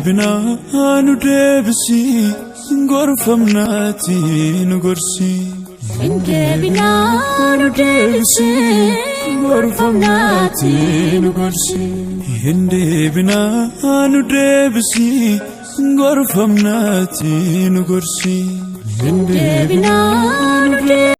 Bina anu debsi gorfamnati nugorsi. Bina anu debsi gorfamnati nugorsi. Bina anu debsi gorfamnati nugorsi.